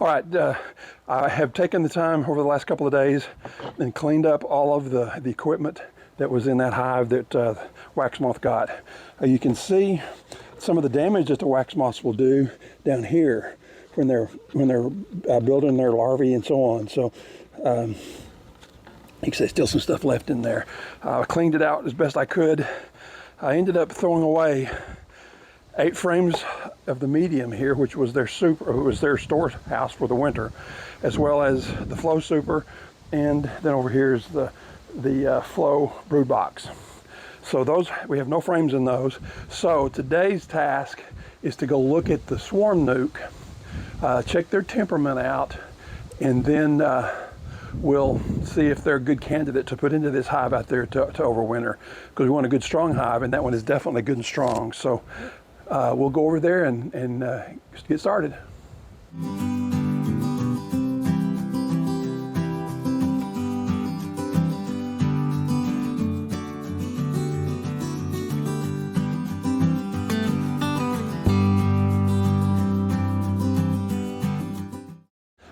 All right, I have taken the time over the last couple of days and cleaned up all of the equipment that was in that hive that wax moth got. You can see some of the damage that the wax moths will do down here when they're building their larvae and so on. So you can see still some stuff left in there. I cleaned it out as best I could. I ended up throwing away 8 frames of the medium here, which was their storehouse for the winter, as well as the flow super, and then over here is the flow brood box. So those, we have no frames in those. So today's task is to go look at the swarm nuke, check their temperament out, and then we'll see if they're a good candidate to put into this hive out there to overwinter, because we want a good strong hive, and that one is definitely good and strong. So we'll go over there and get started.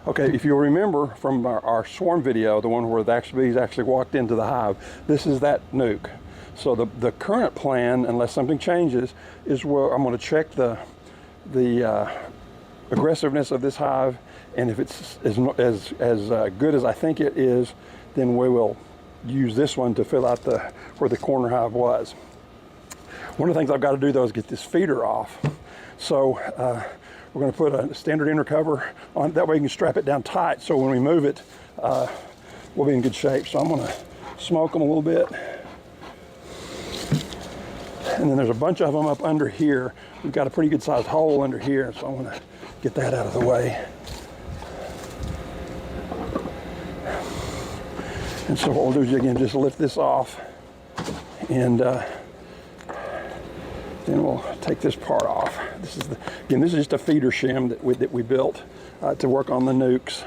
Okay, if you'll remember from our swarm video, the one where the bees actually walked into the hive, this is that nuke. So the current plan, unless something changes, is where I'm going to check the aggressiveness of this hive, and if it's as good as I think it is, then we will use this one to fill out where the corner hive was. One of the things I've got to do though is get this feeder off. So we're going to put a standard inner cover on, that way you can strap it down tight, so when we move it, we'll be in good shape. So I'm going to smoke them a little bit. And then there's a bunch of them up under here. We've got a pretty good sized hole under here, so I'm going to get that out of the way. And so what we'll do is again just lift this off, and then we'll take this part off. This is this is just a feeder shim that we built to work on the nukes,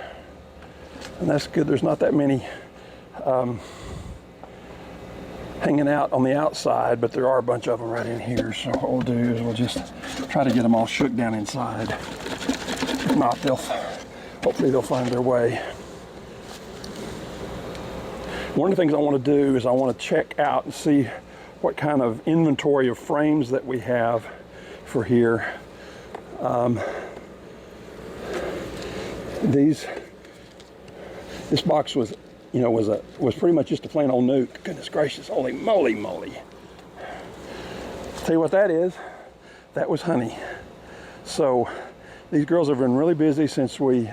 and that's good. There's not that many hanging out on the outside, but there are a bunch of them right in here. So what we'll do is we'll just try to get them all shook down inside. If not, hopefully they'll find their way. One of the things I want to do is I want to check out and see what kind of inventory of frames that we have for here. This box was, was pretty much just a plain old nuke. Goodness gracious, holy moly. Tell you what that is. That was honey. So these girls have been really busy since we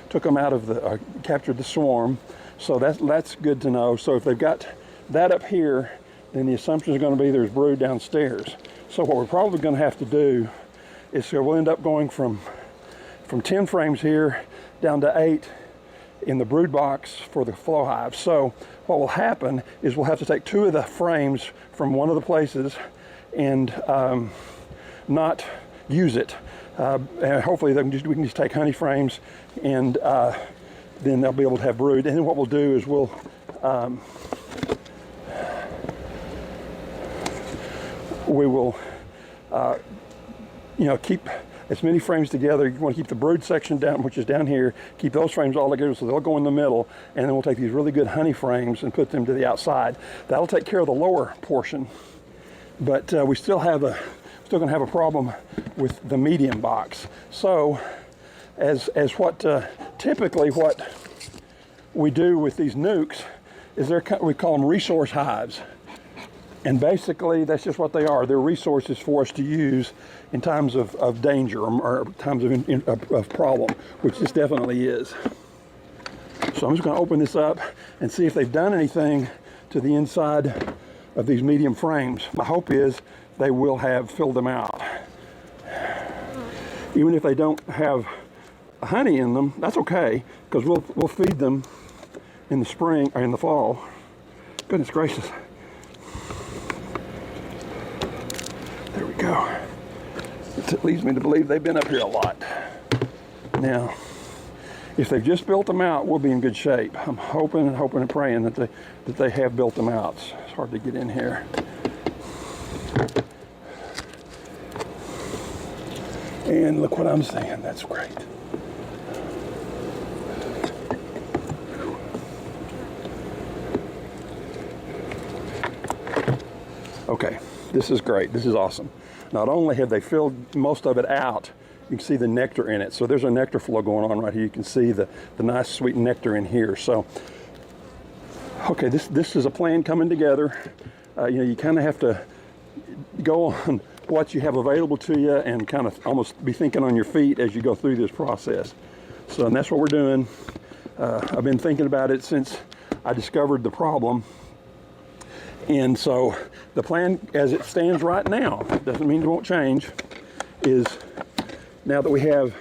took them out of captured the swarm. So that's good to know. So if they've got that up here, then the assumption is going to be there's brood downstairs. So what we're probably going to have to do is we'll end up going from 10 frames here down to 8 in the brood box for the flow hive. So what will happen is we'll have to take 2 of the frames from one of the places and not use it. And hopefully we can just take honey frames, and then they'll be able to have brood. And then what we'll do is we'll keep as many frames together. You want to keep the brood section down, which is down here, keep those frames all together so they'll go in the middle, and then we'll take these really good honey frames and put them to the outside. That'll take care of the lower portion, but we still going to have a problem with the medium box. So typically what we do with these nukes is we call them resource hives. And basically, that's just what they are. They're resources for us to use in times of danger or times of problem, which this definitely is. So I'm just going to open this up and see if they've done anything to the inside of these medium frames. My hope is they will have filled them out. Even if they don't have honey in them, that's okay, because we'll feed them in the spring or in the fall. Goodness gracious. There we go. It leads me to believe they've been up here a lot. Now, if they've just built them out, we'll be in good shape. I'm hoping and praying that they have built them out. It's hard to get in here. And look what I'm seeing. That's great. Okay, this is great. This is awesome. Not only have they filled most of it out, you can see the nectar in it. So there's a nectar flow going on right here. You can see the nice sweet nectar in here. So, okay, this is a plan coming together. You know, you kind of have to go on what you have available to you and kind of almost be thinking on your feet as you go through this process. So, and that's what we're doing. I've been thinking about it since I discovered the problem. And so the plan as it stands right now, doesn't mean it won't change, is now that we have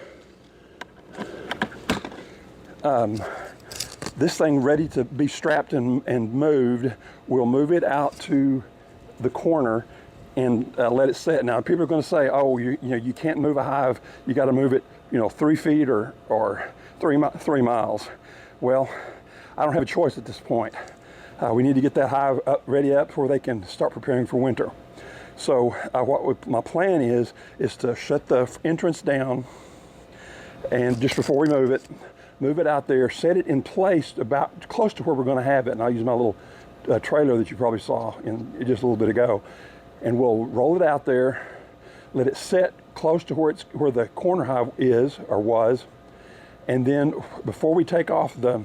this thing ready to be strapped and moved, we'll move it out to the corner and let it set. Now people are going to say, oh, you know, you can't move a hive, you got to move it, you know, 3 feet or 3 miles. Well, I don't have a choice at this point. We need to get that hive ready up before they can start preparing for winter. So my plan is to shut the entrance down, and just before we move it out there, set it in place about close to where we're going to have it. And I'll use my little trailer that you probably saw just a little bit ago, and we'll roll it out there, let it set close to where the corner hive is or was, and then before we take off the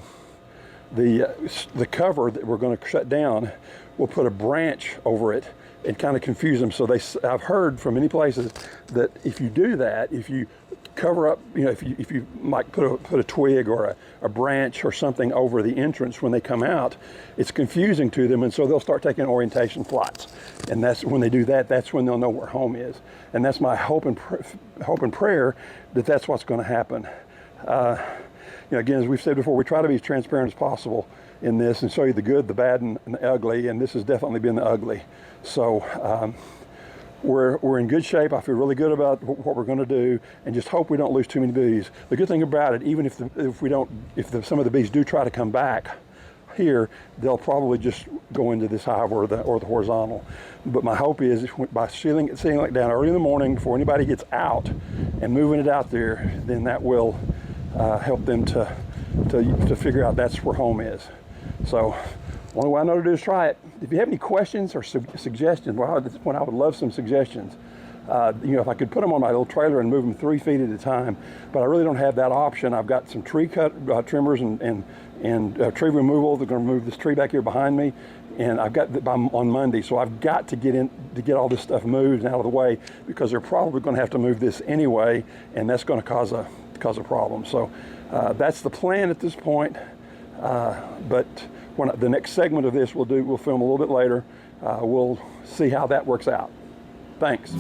cover that we're going to shut down, we'll put a branch over it and kind of confuse them. So I've heard from many places that if you do that, if you cover up, you know, if you might put a twig or a branch or something over the entrance when they come out, it's confusing to them, and so they'll start taking orientation flights. And that's when they do that, that's when they'll know where home is. And that's my hope and prayer that that's what's going to happen. You know, again, as we've said before, we try to be as transparent as possible in this and show you the good, the bad, and the ugly, and this has definitely been the ugly. So we're in good shape. I feel really good about what we're going to do, and just hope we don't lose too many bees. The good thing about it, even if some of the bees do try to come back here, they'll probably just go into this hive or the horizontal. But my hope is by sealing it down early in the morning before anybody gets out and moving it out there, then that will help them to figure out that's where home is. So only way I know to do is try it. If you have any questions or suggestions, well, at this point I would love some suggestions. You know, if I could put them on my little trailer and move them 3 feet at a time, but I really don't have that option. I've got some tree trimmers and tree removal. They're going to move this tree back here behind me, and I've got on Monday, so I've got to get all this stuff moved and out of the way, because they're probably going to have to move this anyway, and that's going to cause a problem. So that's the plan at this point. But when the next segment of this we'll film a little bit later. We'll see how that works out. Thanks.